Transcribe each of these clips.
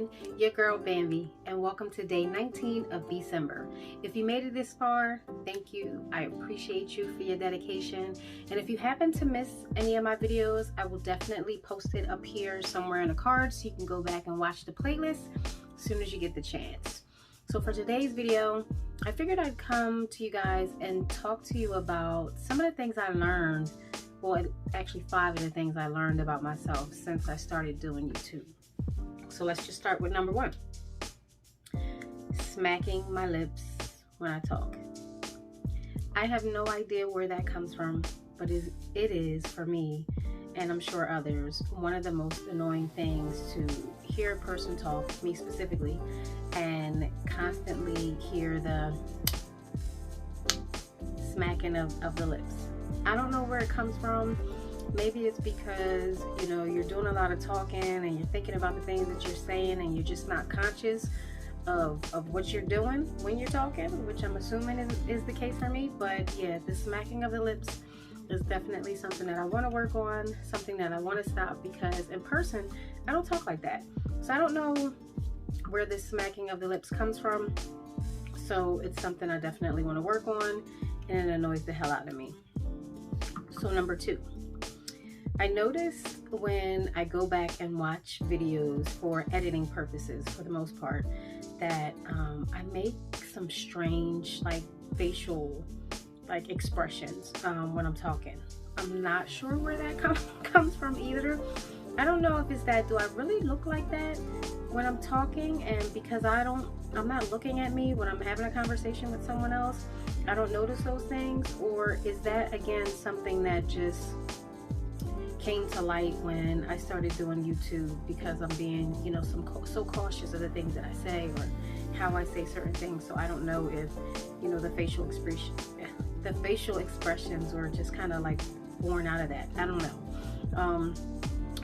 again, your girl Bambi, and welcome to day 19 of December. If you made it this far, thank you. I appreciate you for your dedication. And if you happen to miss any of my videos, I will definitely post it up here somewhere in the card so you can go back and watch the playlist as soon as you get the chance. So for today's video, I figured I'd come to you guys and talk to you about some of the things I learned. Well, actually 5 of the things I learned about myself since I started doing YouTube. So let's just start with number 1. Smacking my lips when I talk. I have no idea where that comes from, but it is for me, and I'm sure others, one of the most annoying things to hear a person talk, me specifically, and constantly hear the smacking of the lips. I don't know where it comes from. Maybe it's because, you know, you're doing a lot of talking and you're thinking about the things that you're saying and you're just not conscious of what you're doing when you're talking, which I'm assuming is the case for me. But yeah, the smacking of the lips is definitely something that I want to work on, something that I want to stop, because in person, I don't talk like that. So I don't know where this smacking of the lips comes from. So it's something I definitely want to work on, and it annoys the hell out of me. So number 2. I notice when I go back and watch videos for editing purposes, for the most part, that I make some strange facial expressions when I'm talking. I'm not sure where that comes from either. I don't know if it's that, do I really look like that when I'm talking, and because I'm not looking at me when I'm having a conversation with someone else, I don't notice those things, or is that again something that just came to light when I started doing YouTube because I'm being, you know, so cautious of the things that I say or how I say certain things. So I don't know if, you know, the facial expressions were just kind of like born out of that. I don't know.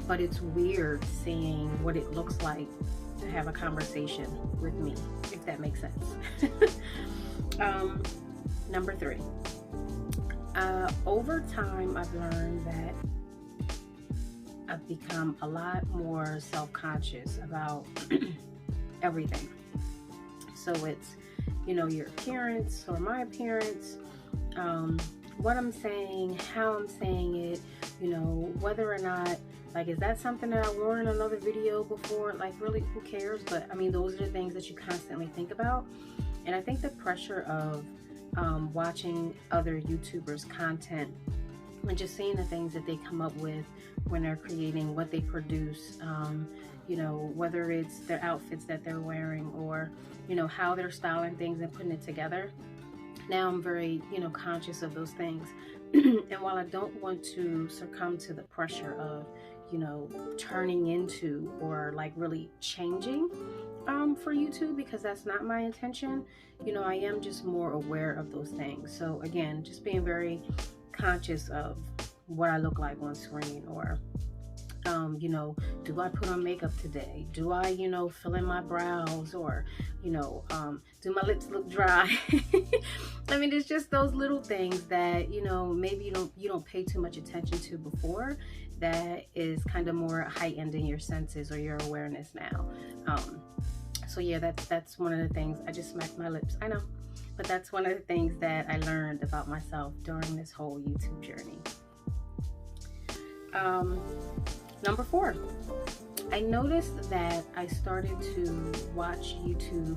But it's weird seeing what it looks like to have a conversation with me, if that makes sense. Number 3. Over time, I've learned that I've become a lot more self-conscious about everything. So it's, you know, your appearance or my appearance, what I'm saying, how I'm saying it, you know, whether or not, is that something that I wore in another video before? Really, who cares? But I mean, those are the things that you constantly think about. And I think the pressure of watching other YouTubers' content and just seeing the things that they come up with when they're creating what they produce, you know, whether it's their outfits that they're wearing or, you know, how they're styling things and putting it together. Now I'm very, you know, conscious of those things. And while I don't want to succumb to the pressure of, you know, turning into or really changing for YouTube, because that's not my intention, you know, I am just more aware of those things. So again, just being very conscious of what I look like on screen, or you know, do I put on makeup today? Do I, you know, fill in my brows, or, you know, do my lips look dry? I mean, it's just those little things that, you know, maybe you don't pay too much attention to before, that is kind of more heightened in your senses or your awareness now. So yeah, that's one of the things. I just smacked my lips, I know, but that's one of the things that I learned about myself during this whole YouTube journey. Number 4, I noticed that I started to watch YouTube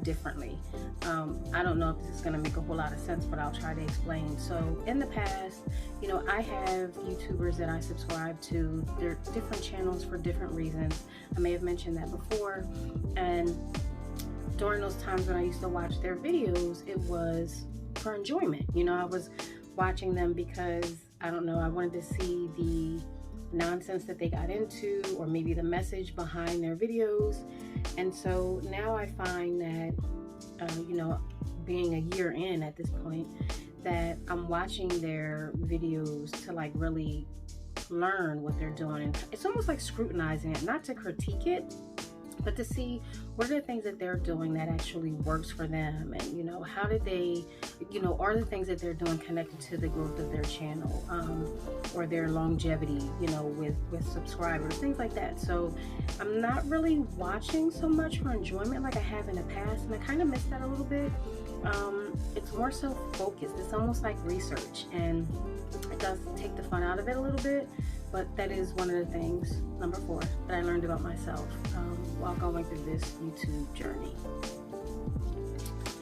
differently. I don't know if this is going to make a whole lot of sense, but I'll try to explain. So in the past, you know, I have YouTubers that I subscribe to. They're different channels for different reasons. I may have mentioned that before. And during those times when I used to watch their videos, it was for enjoyment. You know, I was watching them because, I don't know, I wanted to see the nonsense that they got into, or maybe the message behind their videos. And so now I find that, you know, being a year in at this point, that I'm watching their videos to really learn what they're doing. And it's almost like scrutinizing it, not to critique it, but to see what are the things that they're doing that actually works for them, and you know, how did they, you know, are the things that they're doing connected to the growth of their channel, or their longevity, you know, with subscribers, things like that. So I'm not really watching so much for enjoyment like I have in the past, and I kind of missed that a little bit. It's more so focused. It's almost like research, and it does take the fun out of it a little bit. But that is one of the things, number 4, that I learned about myself while going through this YouTube journey.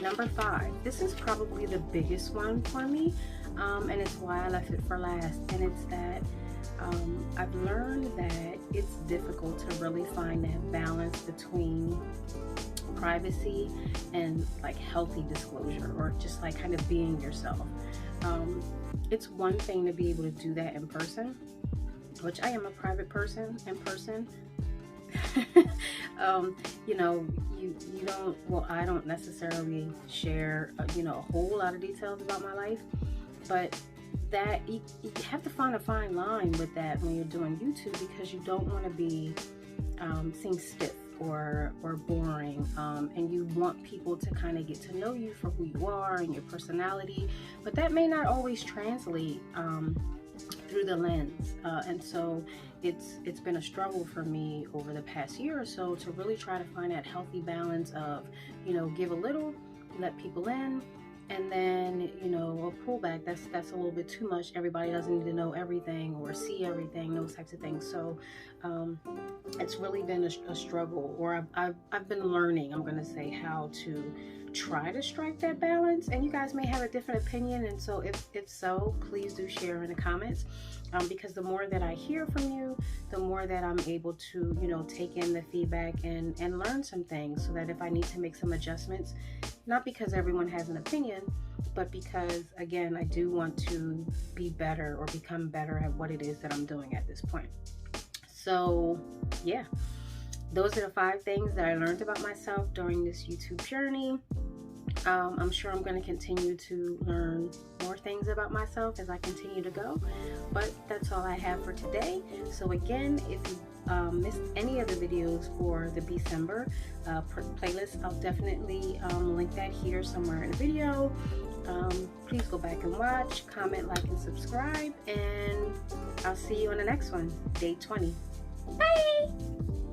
Number 5, this is probably the biggest one for me, and it's why I left it for last. And it's that I've learned that it's difficult to really find that balance between privacy and like healthy disclosure, or just like kind of being yourself. It's one thing to be able to do that in person, which I am a private person in person. You know, you don't, well, I don't necessarily share, you know, a whole lot of details about my life, but that you have to find a fine line with that when you're doing YouTube, because you don't want to be seen stiff or boring, and you want people to kind of get to know you for who you are and your personality, but that may not always translate through the lens, and so it's been a struggle for me over the past year or so to really try to find that healthy balance of, you know, give a little, let people in, and then, you know, a pullback. That's a little bit too much. Everybody doesn't need to know everything or see everything, those types of things. So it's really been a struggle, or I've been learning, I'm going to say, how to try to strike that balance. And you guys may have a different opinion, and so if so, please do share in the comments, because the more that I hear from you, the more that I'm able to, you know, take in the feedback and learn some things, so that if I need to make some adjustments, not because everyone has an opinion, but because, again, I do want to be better or become better at what it is that I'm doing at this point. So yeah, those are the 5 things that I learned about myself during this YouTube journey. I'm sure I'm going to continue to learn more things about myself as I continue to go, but that's all I have for today. So again, if you missed any of the videos for the December playlist, I'll definitely link that here somewhere in the video. Please go back and watch, comment, like, and subscribe, and I'll see you on the next one, day 20. Bye!